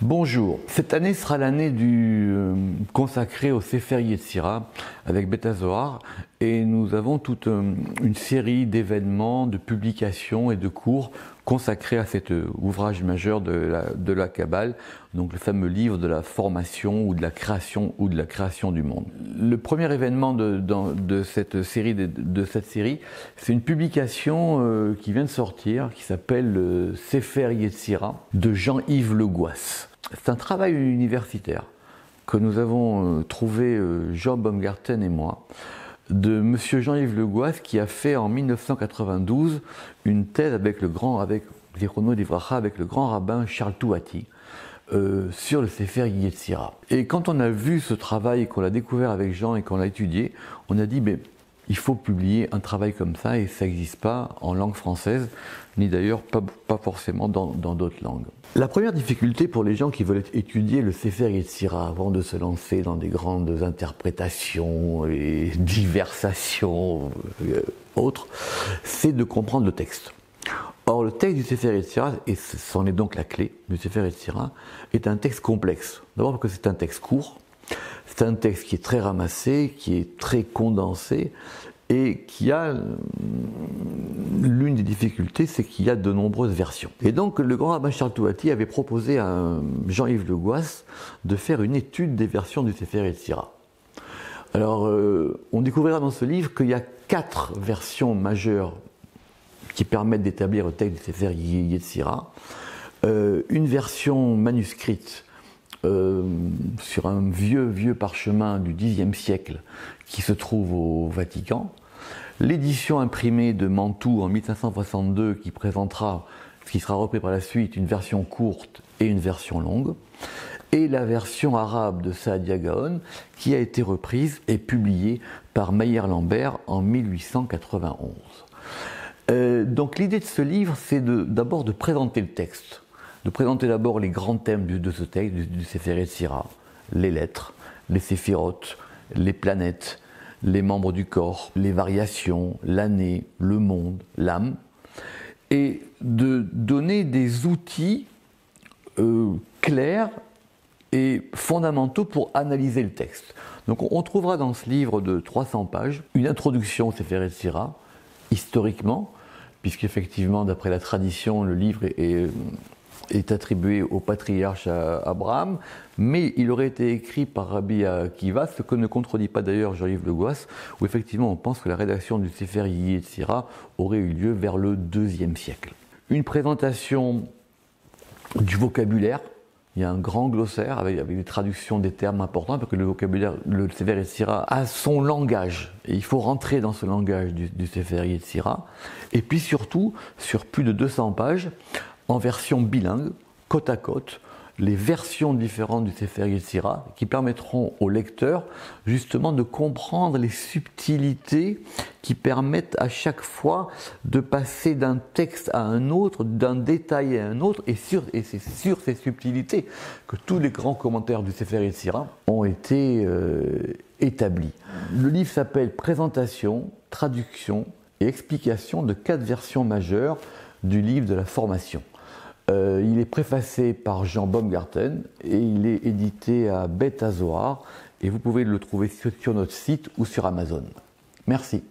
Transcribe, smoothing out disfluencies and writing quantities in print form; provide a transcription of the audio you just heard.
Bonjour, cette année sera l'année consacrée au Sefer Yetzira avec Beth Zohar et nous avons toute une série d'événements, de publications et de cours consacrés à cet ouvrage majeur de la Kabbale, donc le fameux livre de la formation ou de la création du monde. Le premier événement de cette série, c'est une publication qui vient de sortir, qui s'appelle Sefer Yetzira de Jean-Yves Le Gouas. C'est un travail universitaire que nous avons trouvé, Jean Baumgarten et moi, de monsieur Jean-Yves Le Gouas, qui a fait en 1992 une thèse avec le grand rabbin Charles Touati sur le Sefer Yetzira. Et quand on a vu ce travail, qu'on l'a découvert avec Jean et qu'on l'a étudié, on a dit il faut publier un travail comme ça, et ça n'existe pas en langue française, ni d'ailleurs pas forcément dans d'autres langues. La première difficulté pour les gens qui veulent étudier le Sefer Yetzira avant de se lancer dans des grandes interprétations et diversations autres, c'est de comprendre le texte. Or, le texte du Sefer Yetzira, et c'en est donc la clé du Sefer Yetzira, est un texte complexe. D'abord parce que c'est un texte court, c'est un texte qui est très ramassé, qui est très condensé, et qui a l'une des difficultés, c'est qu'il y a de nombreuses versions. Et donc le grand rabbin Charles Touati avait proposé à Jean-Yves Le Gouas de faire une étude des versions du Sefer Yetzira. Alors on découvrira dans ce livre qu'il y a 4 versions majeures qui permettent d'établir le texte du Sefer Yetzira. Une version manuscrite sur un vieux parchemin du Xe siècle qui se trouve au Vatican, l'édition imprimée de Mantoue en 1562 qui présentera, ce qui sera repris par la suite, une version courte et une version longue, et la version arabe de Saadia Gaon qui a été reprise et publiée par Meyer Lambert en 1891. Donc l'idée de ce livre, c'est d'abord de présenter le texte, de présenter d'abord les grands thèmes de ce texte, du Sefer Yetzira, les lettres, les séphirotes, les planètes, les membres du corps, les variations, l'année, le monde, l'âme, et de donner des outils clairs et fondamentaux pour analyser le texte. Donc on trouvera dans ce livre de 300 pages une introduction au Sefer Yetzira, historiquement, puisqu'effectivement, d'après la tradition, le livre est attribué au patriarche Abraham, mais il aurait été écrit par Rabbi Akiva, ce que ne contredit pas d'ailleurs Jean-Yves Le Gouas, où effectivement on pense que la rédaction du Sefer Yetzira aurait eu lieu vers le IIe siècle. Une présentation du vocabulaire, il y a un grand glossaire avec des traductions des termes importants, parce que le vocabulaire, le Sefer Yetzira a son langage, et il faut rentrer dans ce langage du Sefer Yetzira. Et puis surtout, sur plus de 200 pages, en version bilingue, côte à côte, les versions différentes du Sefer Yetzira qui permettront au lecteur justement de comprendre les subtilités qui permettent à chaque fois de passer d'un texte à un autre, d'un détail à un autre, et c'est sur ces subtilités que tous les grands commentaires du Sefer Yetzira ont été établis. Le livre s'appelle Présentation, traduction et explication de 4 versions majeures du livre de la formation. Il est préfacé par Jean Baumgarten et il est édité à Beth Zohar, et vous pouvez le trouver sur notre site ou sur Amazon. Merci.